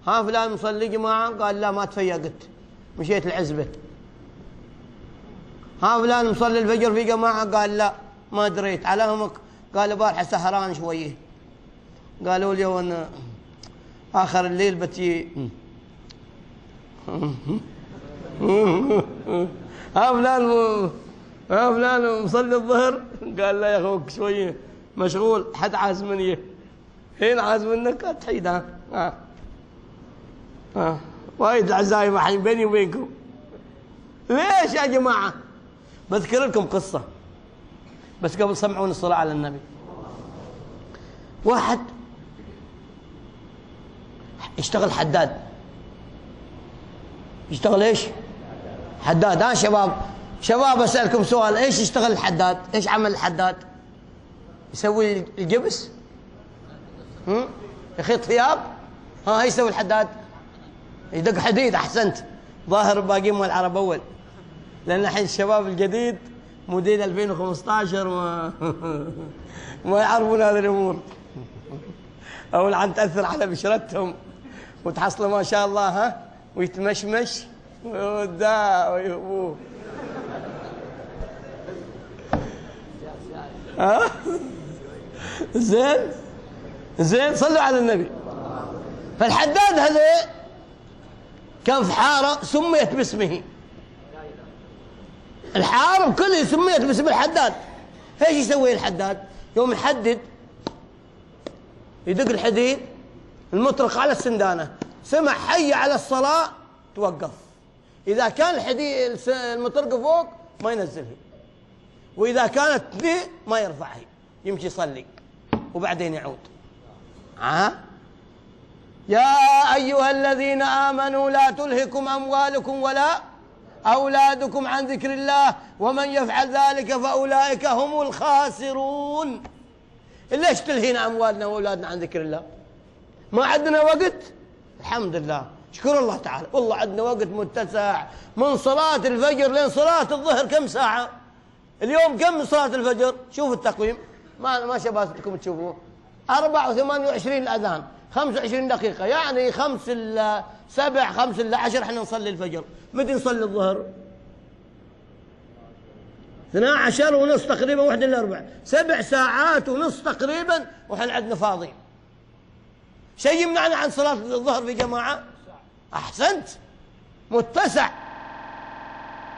ها فلان مصلي جماعة؟ قال لا ما تفيقت مشيت العزبة. ها فلان مصلي الفجر في جماعة؟ قال لا ما دريت. على همك؟ قال البارحة سهران شوية. قالوا لي وانا آخر الليل بتي ها فلان مصلي الظهر؟ قال لا يا اخوك شويه مشغول، حد عاز مني. حين عاز منك تحيد. وايد العزايم الحين بيني وبينكم. ليش يا جماعه؟ بذكر لكم قصه بس قبل سمعون الصلاه على النبي. واحد يشتغل حداد. يشتغل ايش؟ حداد. ها شباب اسالكم سؤال، ايش يشتغل الحداد؟ ايش عمل الحداد؟ يسوي الجبس؟ يخيط ثياب؟ ايش يسوي الحداد؟ يدق حديد. احسنت. ظاهر باقيين مال العرب اول، لان الحين الشباب الجديد موديل 2015 ما يعرفون هذه الامور، او العن تاثر على بشرتهم وتحصله ما شاء الله ويتمشمش ويهبوه. زين صلوا على النبي. فالحداد هذا كان في حارة سميت باسمه. الحارة كلها سميت باسم الحداد. ايش يسوي الحداد؟ يوم يحدد يدق الحديد، المطرق على السندانة، سمع حي على الصلاة توقف. إذا كان الحديد المطرقة فوق ما ينزلها، وإذا كانت ذي ما يرفعها، يمشي يصلي وبعدين يعود. يا أيها الذين آمنوا لا تلهكم أموالكم ولا أولادكم عن ذكر الله ومن يفعل ذلك فأولئك هم الخاسرون. ليش تلهينا أموالنا وأولادنا عن ذكر الله؟ ما عندنا وقت؟ الحمد لله، شكر الله تعالى، والله عندنا وقت متسع. من صلاة الفجر لين صلاة الظهر كم ساعة؟ اليوم كم صلاة الفجر؟ شوفوا التقويم، ما شبابكم تشوفوه. 4 و28 الأذان، 25 دقيقة، يعني 5 إلا 7 5 إلا 10 احنا نصلي الفجر. متى نصلي الظهر؟ 12 ونص تقريبا، 1 إلا 4، 7 ساعات ونص تقريبا وحنا عندنا فاضي. شيء يمنعنا عن صلاة الظهر في جماعة؟ أحسنت، متسع.